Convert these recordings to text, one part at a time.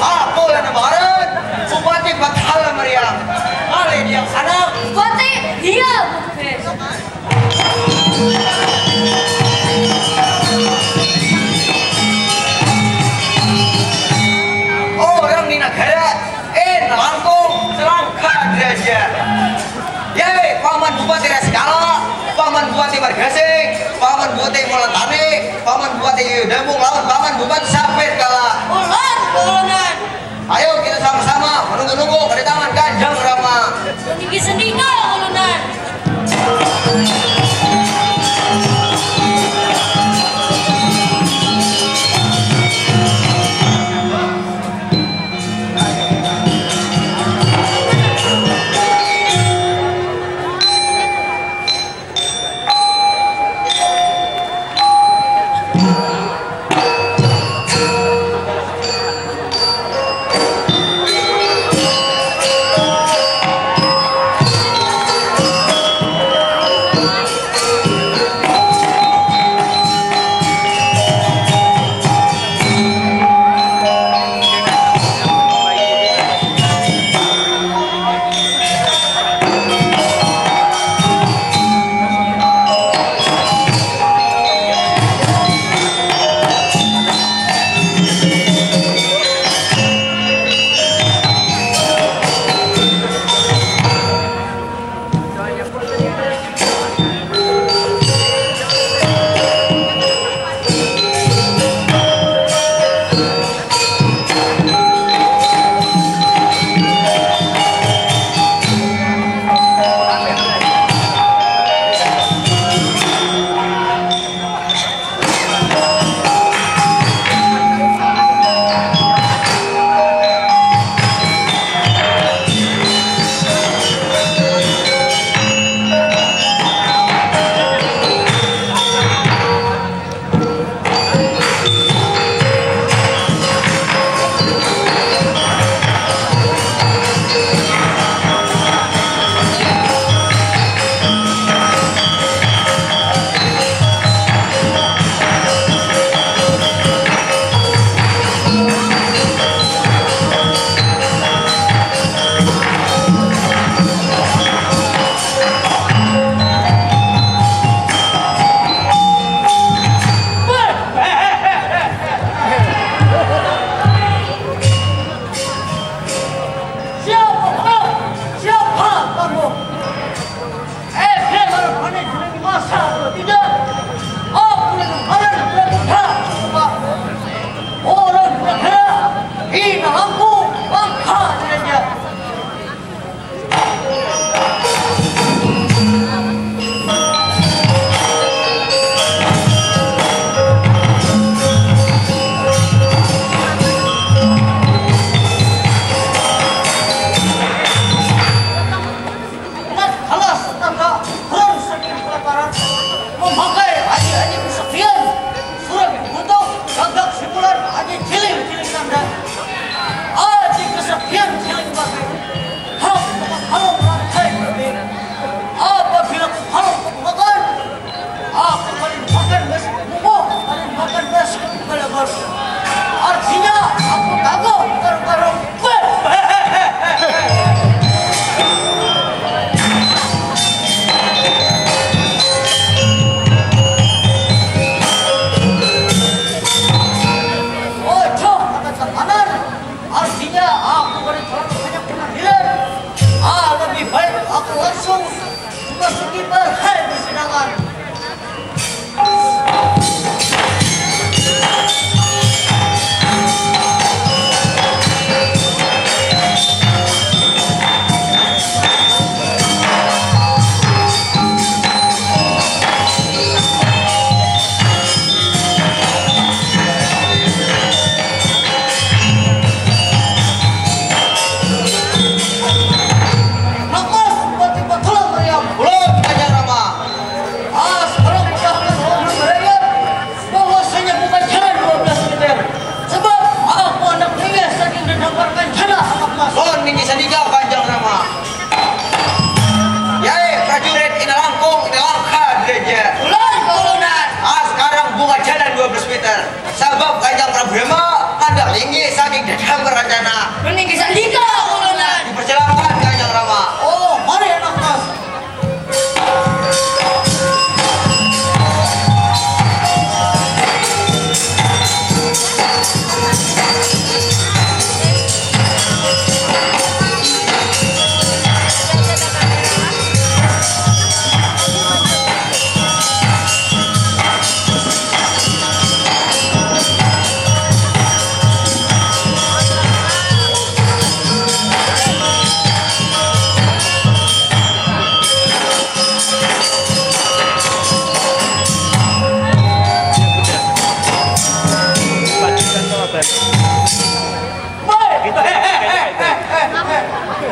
Aku yang Barat, Bupati Bathala Meriam. Kali dia anak. Bupati, iya. Orang di negara, langkung selangkah derajat. Yeay, Paman Bupati Raskala, Paman Bupati Margasing, Paman Bupati Molantane, Paman Bupati Dempung lawan Paman Bupati Sapir kalah. Ulan. Ayo kita sama-sama menunggu-nunggu kedatangan Kanjeng Rama. Tinggi sendika, ulunan.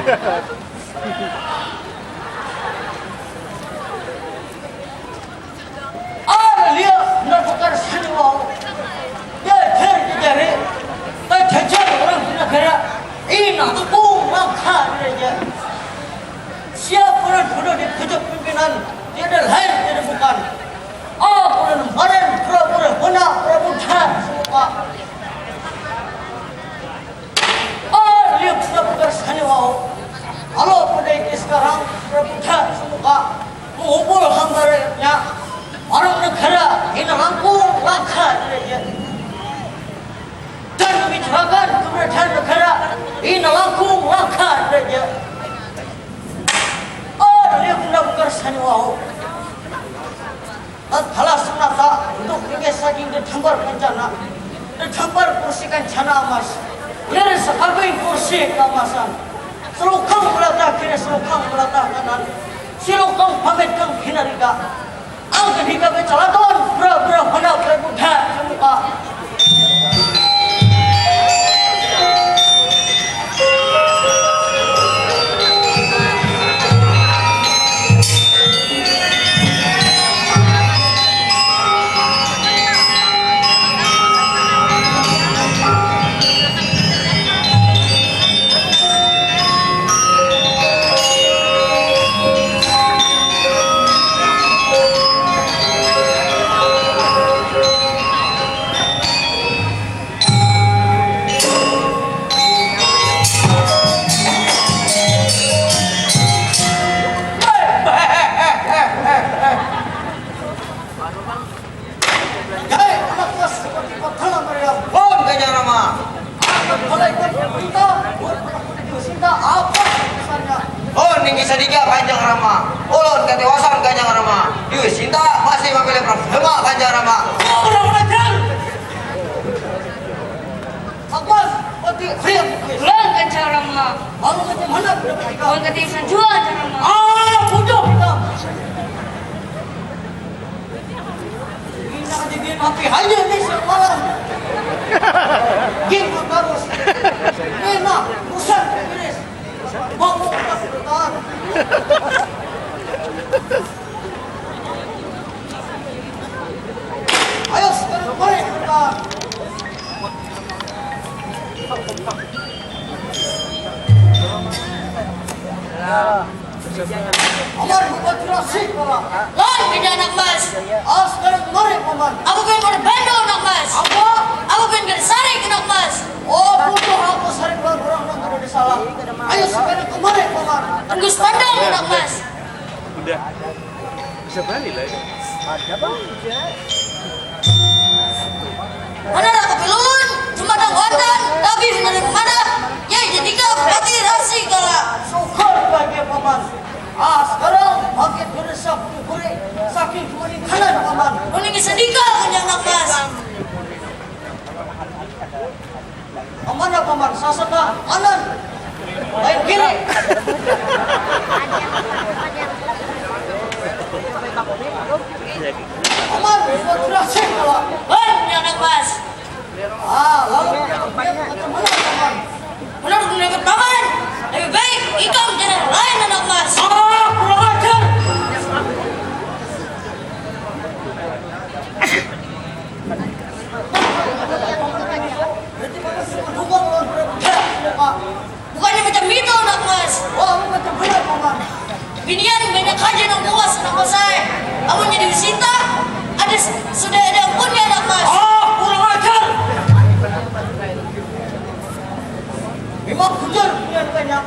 Dia benar-benar seniwau. Dia jari-jari. Jajar orang di negara ini aku langkah dia. Siapa yang sudah di pucuk pimpinan dia adalah lain tidak bukan. Aku dan badan pura-pura benar pura-pura semua. Dia benar-benar seniwau. Kalau pada ini sekarang pura-pura semua mengumpul hambarnya orang negara ini langkah dia. Dan membicarakan keberadaan negara ini langkah saja. Dia benar-benar seniwau. Tatkala sunata untuk saking ditambar kencana, ditambar kursi kencana emas. Dari sebagai kursi keemasan, selukang belatah kiri, selukang belatah kanan, silukang pamitkan kinariga. Angkat hingga becalaton, pura-pura pada berbuka semuka. Sedika Kanjeng Rama, ulun ketewasan Kanjeng Rama. Dewi Sinta masih memilih Prabu Kanjeng Rama. Kurang ajar. Abbas, pati kriya. Ulang Kanjeng Rama. Lalu macam mana berdekat? Ulang ketiusan jua Kanjeng Rama. Bodoh kita. Ini aja dia mati hanya ni semalam. Game bagus. Enak, rusak beres. Bangun tak bertahan. Ayo sekarang balik bertahan. Amar buat dirasik pala. Lan pindah anak mas. Sekarang mari paman. Aku pengen kau bendo anak mas. Apa? Aku pengen kau saring anak mas. Bodoh aku sering orang nonton di salah. Ayo sekarang kemari paman. Tunggu pandang anak mas. Udah bisa balik lah ya. Ada bang. Mana nak kepilun? Cuma tak wantan. Tapi dari mana? Ya jadi kau berarti rasik kala. Syukur bagi paman. Sekarang makin beresak kuri saking kemeninggalan paman. Ini kesedikah Kanjeng anak mas. Mana paman? Sasana kanan. Baik kiri. Paman, buat dirasik pala. Lan pindah anak mas. Lalu macam mana paman? Benar guna ikut paman. Lebih baik ikam jalan lain anak mas. Kurang ajar. Berarti paman semua dukung lawan berapa? Bukannya macam itu anak mas. Macam mana paman? Binian banyak aja yang puas anak mas saya. Kamu jadi Sinta. Sudah ada ampunnya anak mas. Kurang ajar. Memang kejar punya banyak.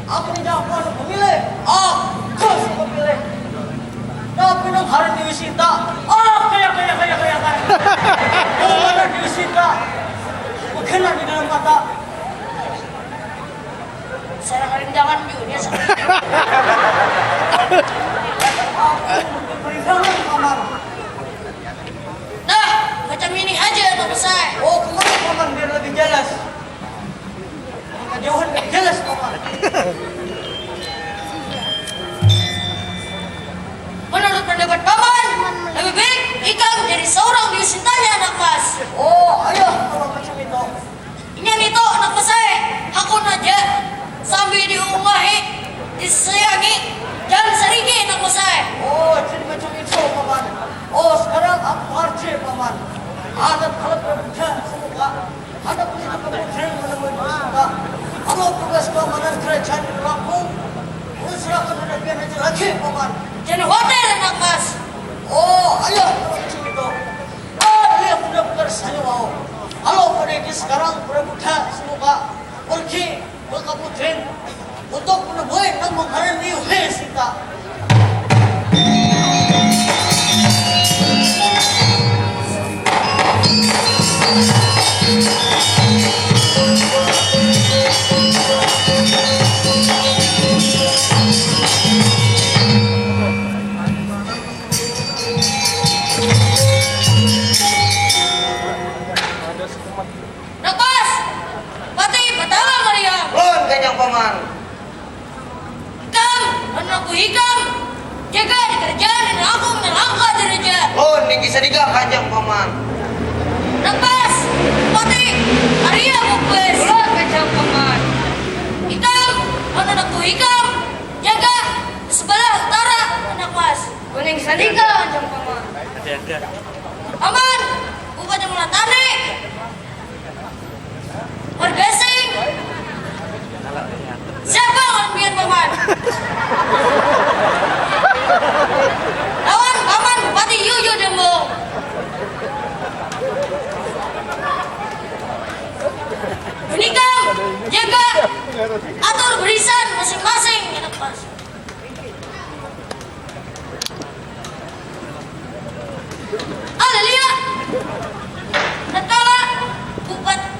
Aku tidak akan memilih. Kau memilih. Tapi nang hari Dewi Sinta. Kaya. Kalau ada Dewi Sinta, berkenan di dalam mata. Saya kerendangan juga. Perhitungan paman. Nah, macam ini aja anak mas saya. Kemana paman biar lebih jelas. Kejauhan lebih jelas paman. Menurut pendapat paman, lebih baik ikam jadi seorang di Sintanya anak mas. Ayo kalau macam itu. Ini itu anak mas saya. Hakun aja sambil disungahi, disayangi, dan serigi anak saya. Oh, jadi macam itu, Paman. Oh, sekarang aku harus, Paman. Ada kalau berbuka, semoga ada punya kementerian menemui semoga. Kalau tugas keamanan kerajaan di Lampung, serahkan pada biar aja lagi, Paman. Jangan khawatir anak mas. Oh, ayah, macam itu. Dia benar-benar saya mau. Kalau pergi sekarang berbuka, semoga pergi ke Kabupaten untuk menemui dan menghargai Hesita. Anak mas, pati pertama Maria. Lon Kanjeng Paman. Hikam, anakku hikam. Jaga di kerjaan dan aku melangkah derajat. Lon Ningki Sadiga Kanjeng Paman. Anak mas, pati Maria Mukbes. Ulang Kanjeng Paman. Hikam, anakku hikam. Jaga di sebelah utara anak mas. Kuning Sandika Kanjeng Paman. Ada. Aman, Bupati Mulatani. Wargasing. Siapa yang biar paman? Lawan paman Bupati Yuyu Dembong. Menikam, jaga, atur barisan masing-masing anak mas. Alelia, Natala,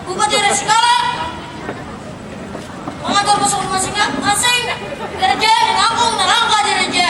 Bupati Resikala, mengatur pasukan masing-masing, kerja dan agung dan langkah diraja.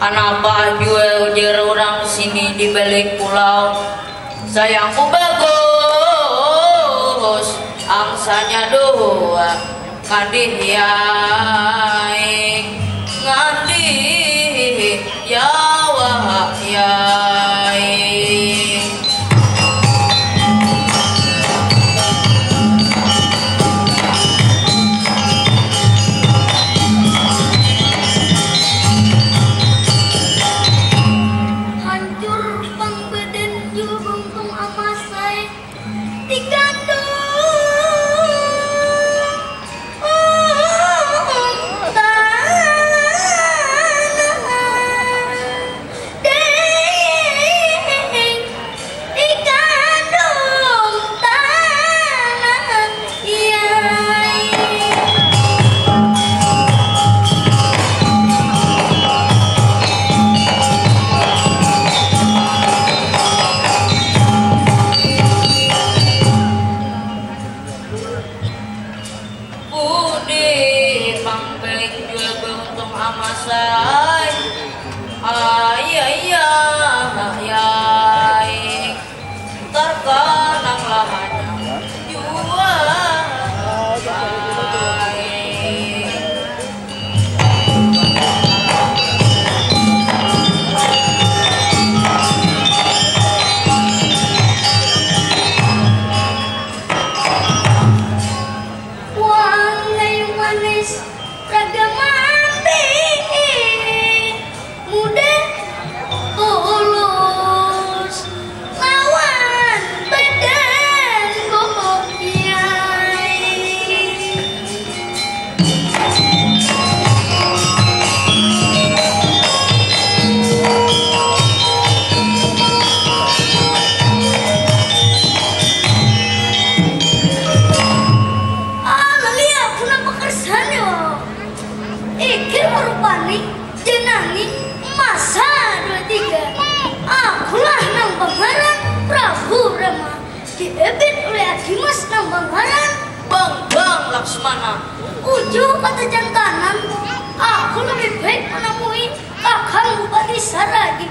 Anapa jual ujar orang sini di balik pulau. Sayangku bagus, angsanya dua kadih yai ngandi Jawa yai. Hancur bang beden jubung amasai digandung amasai ayai terkenang lahannya juai. Wangai manis raga mati muda tulus lawan badan goyai. Alia puna pekerjaan yo ikir merupani jenangi masa 23. Akulah nang Bangharan Prabu Rama diebit oleh Adimas nang Bangharan Bang Laksmana. Uju kata jantanan aku lebih baik menemui kakang Bupati Saragi.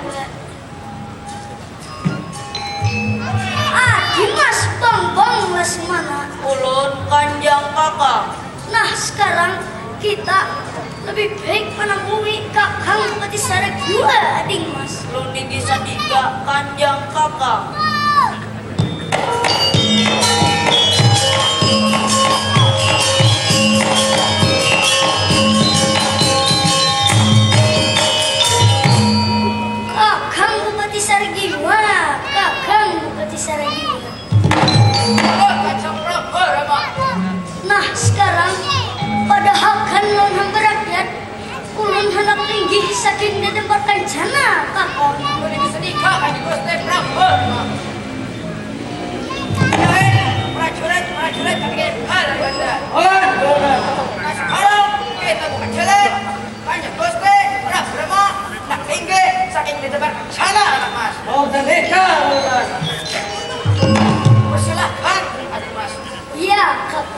Adimas Bang Laksmana ulun kanjang kakang. Nah sekarang kita lebih baik menemui kakang Bupati Saragi juga ading mas. Luni bisa tiga kanjang kakang. Kakang Bupati Saragi kakang Bupati Saragi. Nah sekarang pada hakan non hamba rakyat ulun hendak tinggi saking di tempat kancana kakak ulun bisa nikah kan di Gusti Prabu. Prajurit kami hal benda. Nah sekarang kita bukan jalan banyak Gusti Prabu Rama nak tinggi saking di tempat kancana anak mas. Oh, dan nikah, Ulun. Persilahkan adik mas. Iya kakak.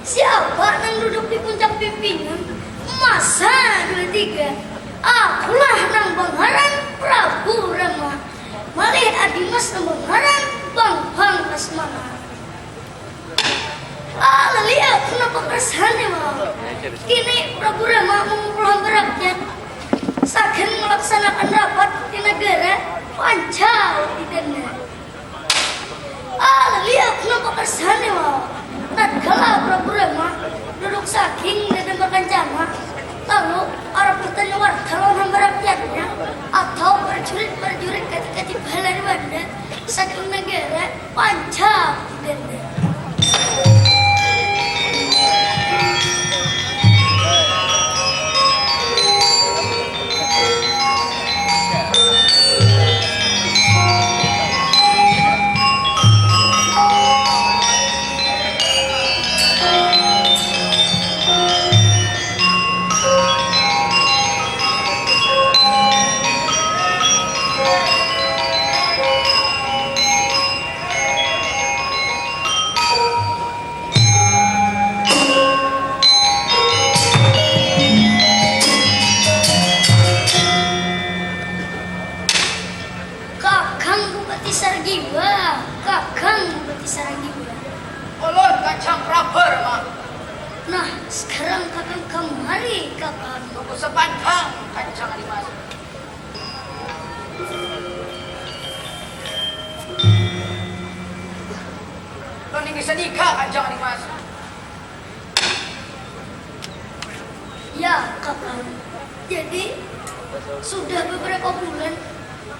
Siapa yang duduk di puncak pimpinan masa 23? Akulah nang Bangharan Prabu Rama malih Adimas nang Bangharan Bang Laksmana. Lihat kenapa keresahannya mau kini Prabu Rama mengumpul hamba rakyat saking melaksanakan rapat di negara Pancawidana. Lihat kenapa keresahannya mau tatkala Prabu Rama duduk saking di tempat kancana lalu saking negara Pancasila. Kakang Bupati Sargiwa, Kakang Bupati Sargiwa. Ulun Kacang Prabu Rama. Nah, sekarang kakang kemari, kakang. Tunggu sepantang Kacang Dimas. Ulun ingin sedika Kacang Dimas. Ya, kakang. Jadi, sudah beberapa bulan,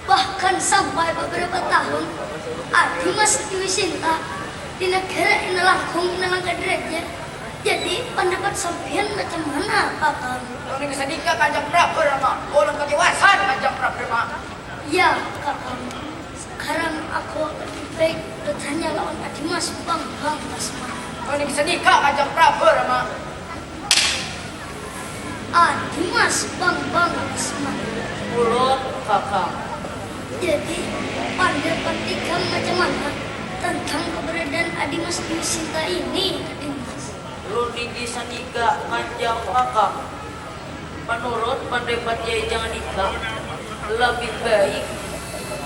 bahkan sampai beberapa tahun, Adimas Dewi Sinta di negara ini langkung ini langkah derajat. Jadi, pendapat sampean macam mana, kakang? Ulun ingin sedika Kacang Prabu Rama. Ulun ketiwasan Kacang Prabu Rama. Ya, kakang. Sekarang aku lebih baik bertanya lawan Adimas Bang Basma. Ulun ingin sedika Kacang Prabu Rama. Adimas Bang Basma. Ulun Kakang. Jadi, pendapat ikam macam mana tentang keberadaan Adimas Dewi Sinta ini, Adimas? Luninggi Sanika Kanjang Kakang. Menurut pendapat Yai Jangan Ika, lebih baik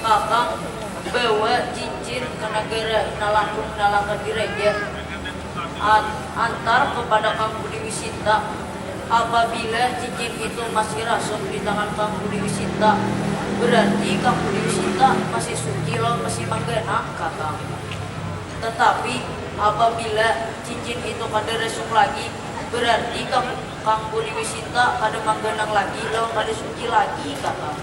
Kakang bawa cincin ke negara Nalangkung Nalangkan gereja antar kepada Kang Budi Wisinta. Apabila cincin itu masih rasuk di tangan Kang Budi Wisinta, berarti Kang Budi Wisinta masih suci loh, masih manggana Kakang. Tetapi apabila cincin itu kada resuk lagi, berarti Kang Budi Wisinta kada manggenang lagi loh, kada suci lagi Kakang.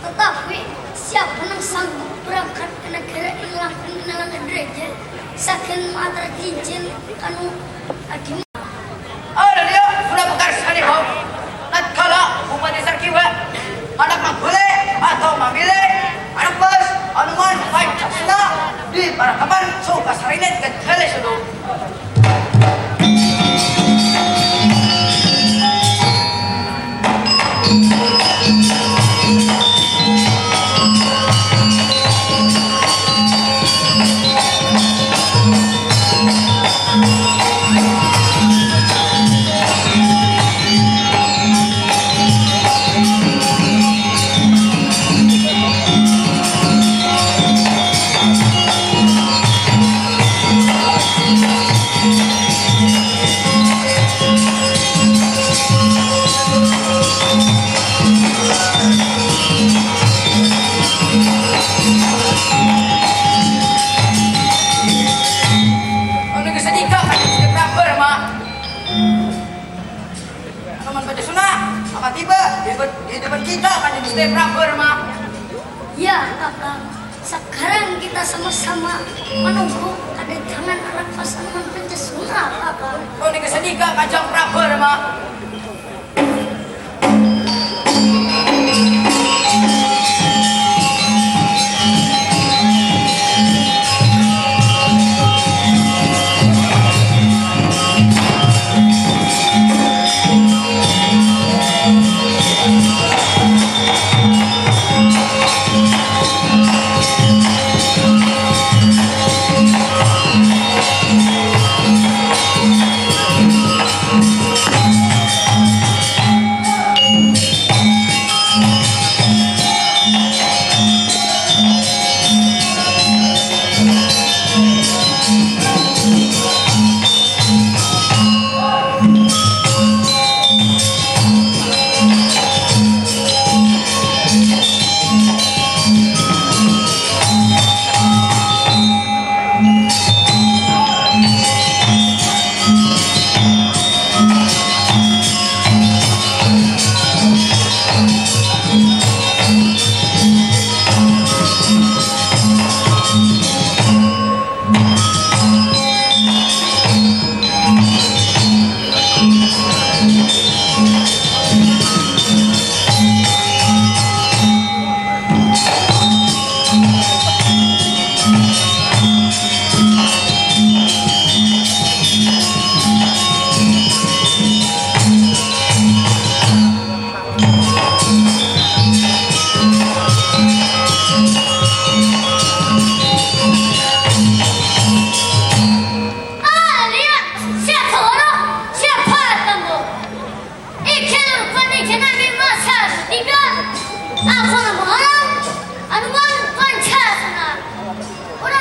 Tetapi, siapa yang sanggup berangkat ke negara yang langkung Nalangkan derajat saking matra cincin kanu Adimas? Ada dia sudah bekar sekali kau. Natkala Bupati Sarkiwa anak manggule atau mamile anak bos anuman Pancasila di Parakaman suka sarinet ke telesudu. Di depan kita kan jadi Gusti Prabu Rama. Ya, kakang. Sekarang kita sama-sama menunggu kedatangan anak pasangan Pancasila, kakang. Kau nih kesedika Kacang Prabu Rama.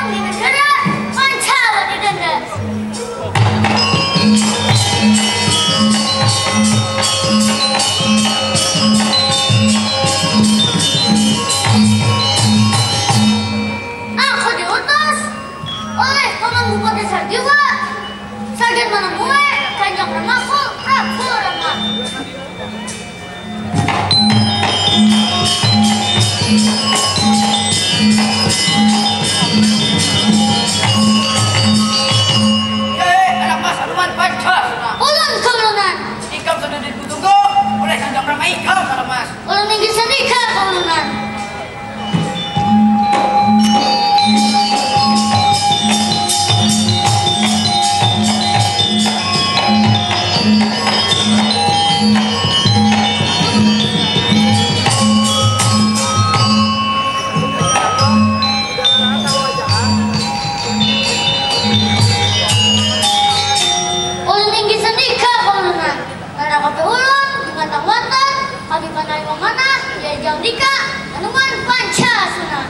hitam di negara Pancawati Danda. Aku diutus oleh Paman Bupati Sarjiwa, Sarjan Manamue, Kanjeng Ramaku, Prabu Rama. Anak Mas Hanuman Pancasila. Ulun keulunan, Ikam sudah ditunggu oleh Kanjeng Rama Ikam, anak Mas. ulun inggih sandika keulunan. Ulun inggih sandika keulunan. Karena kami ulun dimatang watan, kami panai memanah, diajang dika, Hanuman Pancasila.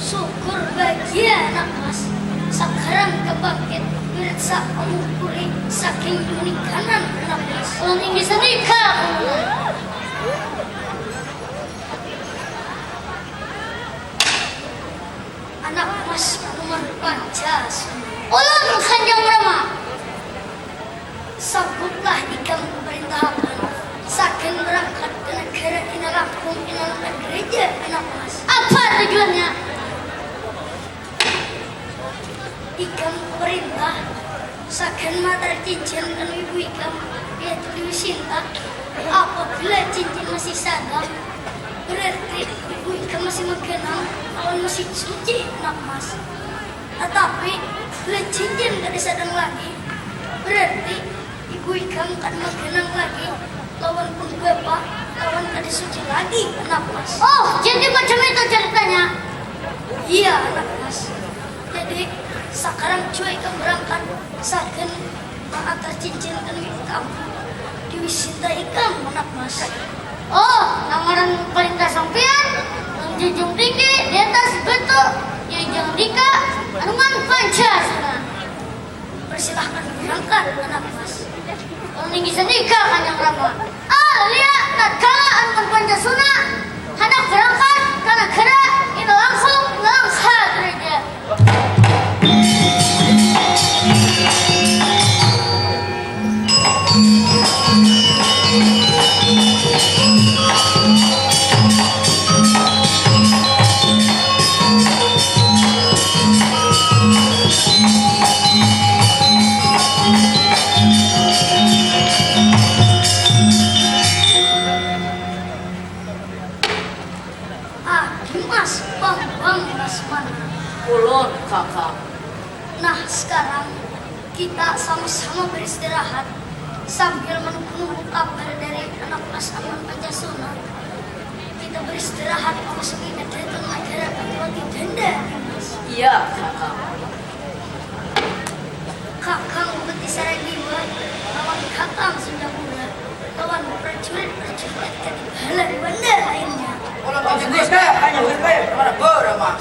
Syukur bahagia anak Mas. Sekarang kebangkit wirsa amukuri saking meningkanan anak Mas. Ulun inggih sandika keulunan. Anak Mas Hanuman Pancasila. Ulun Kanjeng Rama. Sambutlah ikam pemerintahan saking berangkat ke negara ina langkung ina langkat gereja anak Mas. Apa tujuannya? Ikam perintah saking matar cincin dan ibu ikam yaitu Dewi Sinta. Apabila cincin masih sadar berarti ibu ikam masih menggenang awan masih suci anak Mas. Tetapi bila cincin gak disadar lagi berarti ibu ikam kan menggenang lagi lawan pun bapak lawan kan disuci lagi anak Mas. Oh jadi macam itu ceritanya? Iya anak Mas. Jadi sekarang cuy ikam berangkat saken antar cincin dan ikam Dewi Sinta ikam anak Mas. Oh lamaran perintah sampean menjunjung tinggi di atas betul Yajang Dika Hanuman Pancasila. Persilahkan berangkat anak Mas. Tinggi sendika Kanjeng Rama. Lihat tatkala Hanuman Pancasila hendak berangkat ke negara itu langsung langkah gereja. Dimas Bambang Lasmana. Ulun kakak. Nah sekarang kita sama-sama beristirahat sambil menunggu kabar dari anak Mas Hanuman Pancasila. Kita beristirahat memasuki negara negara Pancawati Danda. Iya kakak. Kakang Bupati Saragiwa lawan Kakang Sundamura lawan prajurit-prajurit Ketibala di Banda lainnya. Ulun Pancasila hanya berbaik kepada Rama.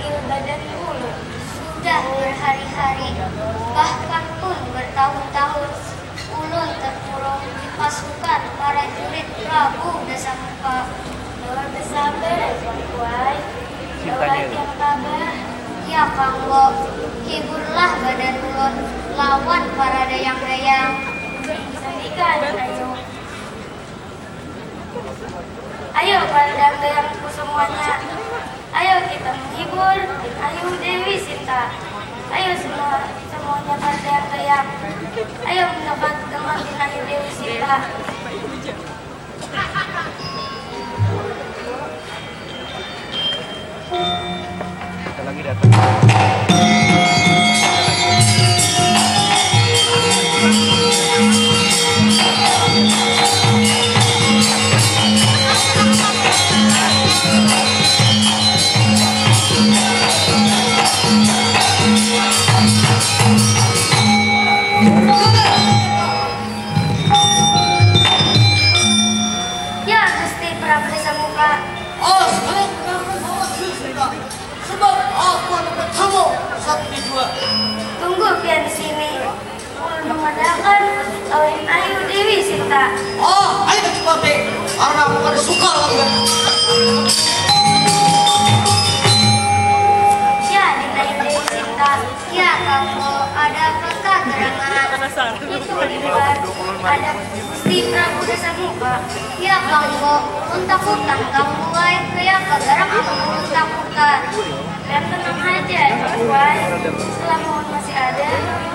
memanggil badan ulu. Sudah berhari-hari, bahkan pun bertahun-tahun, ulun terkurung di pasukan para jurid Prabu Dasamuka. Lewat bersabar, Tuan. Lewat yang tabah, ya Kanggo, hiburlah badan ulun lawan para dayang-dayang. Sandikan, ayo. Ayo para dayang-dayangku semuanya. Ayo kita menghibur Ayu Dewi Sinta. Ayo semuanya para dayang-dayang. Ayo mendapat teman Ayu Dewi Sinta. Kita lagi datang. Ya Gusti Prabu Dasamuka. Oh, sekarang kenapa sama Sinta? Sebab aku akan bertemu sakti jua. Tunggu pian di sini. Ulun mengadakan kawin Ayu Dewi Sinta. Oh, ayo cepat deh. Karena aku kan suka lagi. Ya Dinda Ayu Dewi Sinta. Ya kamu ada peta gerangan. Itu di luar ada Gusti Prabu Dasamuka. Ya kamu untak-untak kamu wae kaya kagarak kamu untak-untak. Dan tenang aja, Tuan. Selama ulun masih ada,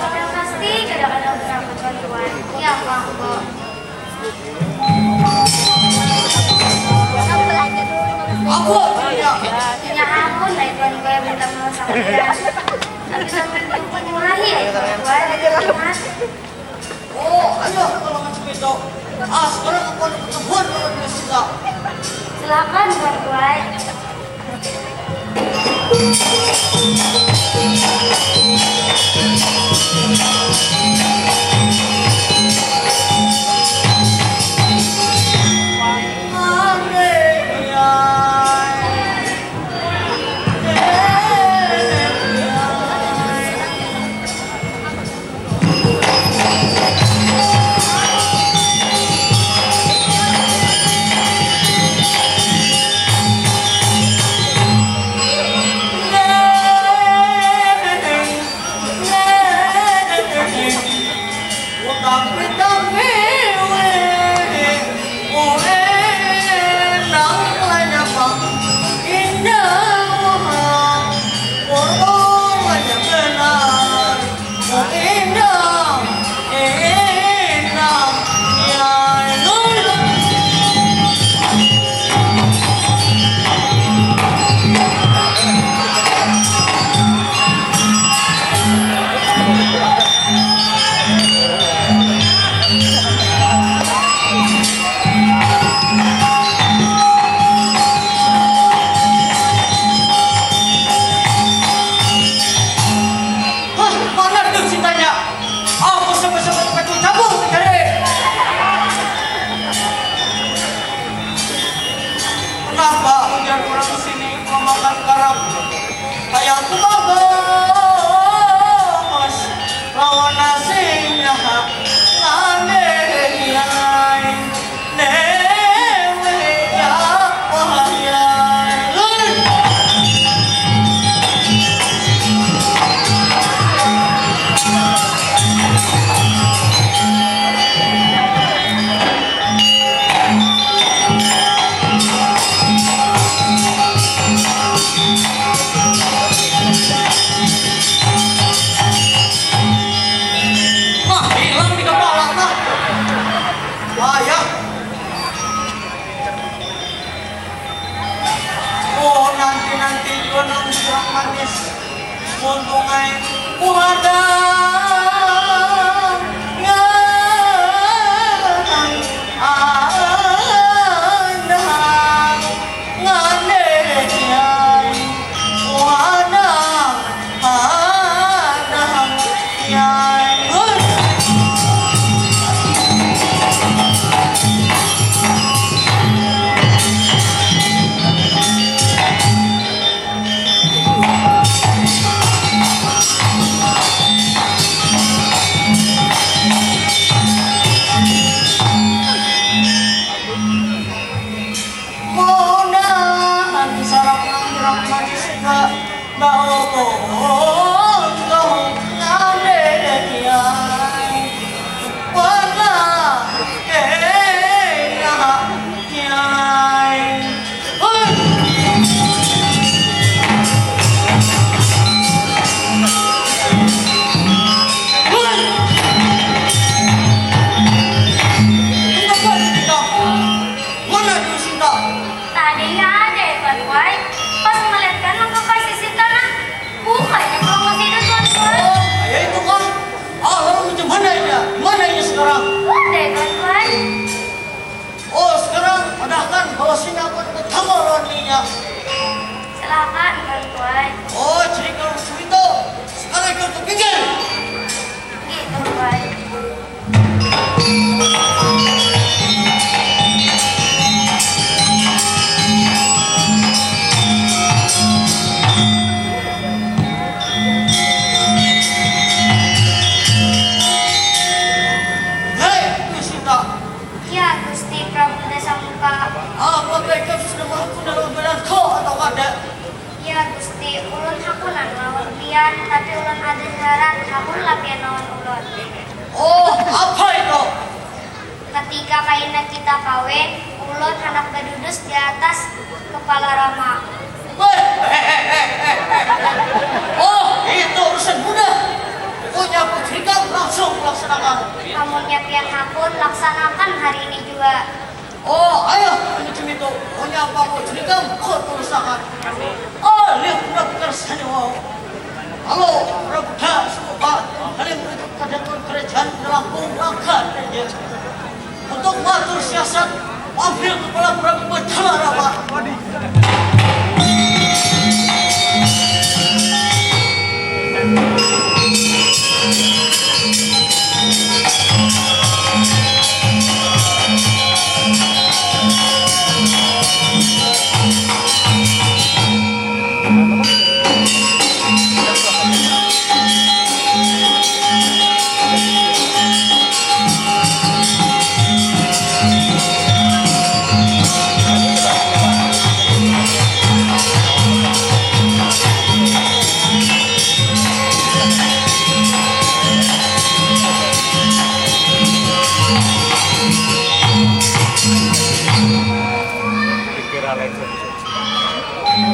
dan pasti kadang-kadang menakutkan Tuan. Ya kamu. Aku punya. Ya ampun, nah Tuan gue minta maaf sama dia. Tapi sampai jumpa murahi ya Tuan. Oh, ayo kalau macam itu. Sekarang aku akan ketemuan dengan Sinta. Silakan Tuan Tuan. Tadi nggak ada ya Tuan Kuai. Pas melihatkan langkah kasih si tanah, bukannya promosi itu Tuan Kuai. Ya itu kan. Lalu macam mana ini? Mana ini sekarang? Ada ya Tuan Kuai. Oh sekarang padahkan bawa sini aku ke kamar ninya. Silakan Tuan Kuai. Oh jadi kalau macam itu sekarang kita pikir. Gitu Kuai. Hei Kusita, Ya Gusti Prabu Dasamuka. apa mereka sudah mampu dalam badan kau atau ada? Ya Gusti, ulun hakunan lawan pian, tapi ulun ada syarat hakun lapian lawan ulun. Oh apa itu? Ketika kaina kita kawin, ulun hendak berdudus di atas kepala Rama. Oh itu urusan mudah. Pokoknya putri kau langsung melaksanakan. Kamunya pian hakun laksanakan hari ini juga. Oh ayo macam itu. Pokoknya apa putri kau laksanakan. Oh lihat benar-benar saja wow. Halo Prabuda semoga kalian menuju kedatangan kerajaan dalam pungkakan saja. Untuk mengatur siasat ambil kepala Prabu Batara Rama.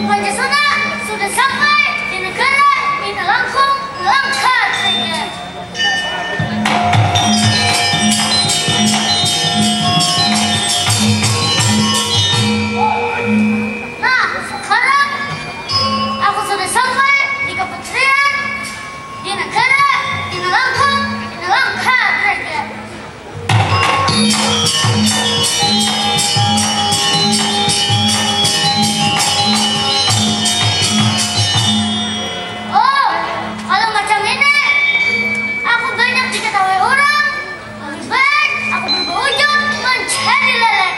Pancasila sudah sampai di negara ini langsung langkah saja. Nah, sekarang aku sudah sampai di keputrian di negara ini langsung langkah saja. Oh, kalau macam ini, aku banyak diketahui orang. Lebih baik aku berwujud menjadi lele.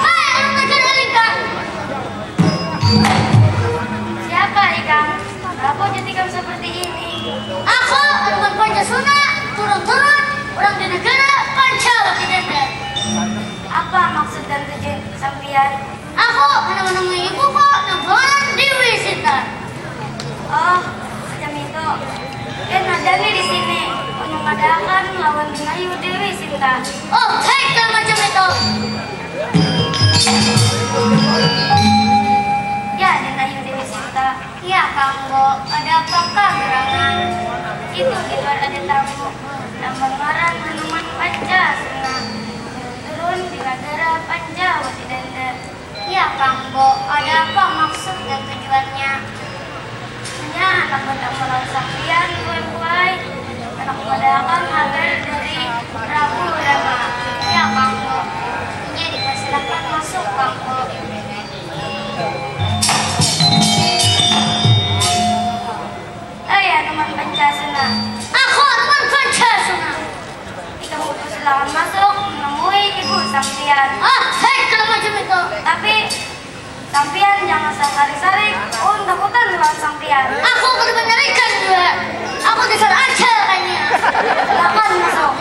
Hai, anak kecil Alika. Siapa Ikang? Kenapa jadi kamu seperti ini? Aku Anuman Pancasuna, turun-turun orang di negara Pancawati Denda. Apa maksud dan tujuan sampian? Aku hendak menemui ibuku Nabalan Dewi Sinta. Oh, macam itu. Kan adanya di sini mengadakan lawan Ayu Dewi Sinta. Oh, baiklah macam itu. Ya, Ayu Dewi Sinta. Ya, Kanggo, ada apakah gerangan? Itu di luar ada tamu. Nama ngaran Hanuman Pancasuna. Turun di negara Pancawati Denda. Ya, Kanggo, ada apa maksud dan tujuannya? Ya, anak bertemu sampian, Tuan Kuai. Anak mengadakan kabar dari Prabu Rama. Ya, Kanggo. Ini dipersilakan masuk, Kanggo. Pancasila. Aku teman Pancasila. Kita silakan masuk menemui ibu sampian. Hei, kalau macam itu. Tapi sampian jangan sari-sari. Oh, takutan lawan sampian. Aku akan menarikan juga. Aku disuruh aja kayaknya. Silakan masuk.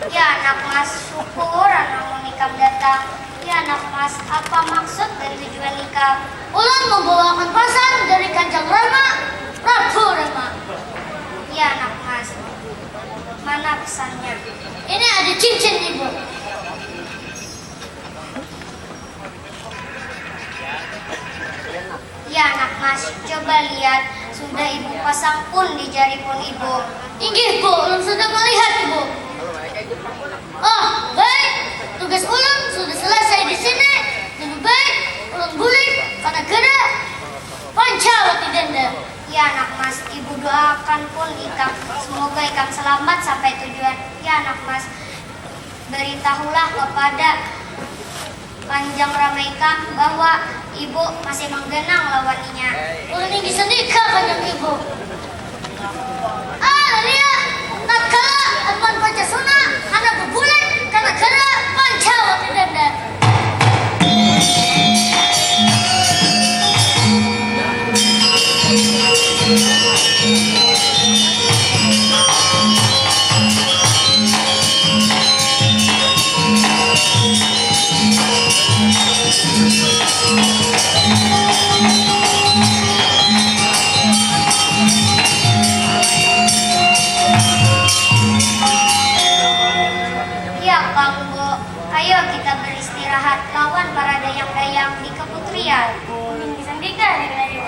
Ya anak mas, syukur anak nikah datang. Ya anak mas, apa maksud dan tujuan nikah? Ulang membawakan pesan dari Kanjeng Rama, Prabu Rama. Ya anak mas, mana pesannya? Ini ada cincin ibu. Ya anak mas, coba lihat. Sudah ibu pasang pun di jari pun ibu. Inggih bu, ulun sudah melihat ibu. Oh, baik. Tugas ulun sudah selesai di sini. Lebih baik ulun guling karena gera Pancawati Denda. Ya anak mas, ibu doakan pun Ikang. Semoga Ikang selamat sampai tujuan. Ya anak mas, beritahulah kepada Kanjeng Rama Ikang bahwa ibu masih menggenang lawaninya. Ulun ingin senikah kanjeng ibu. Lia, tatkala Anuan Pancasuna anak berbulai karena gara Pancawati Denda. Ayo kita beristirahat lawan para dayang-dayang di Keputrian. Bisa nikah ya.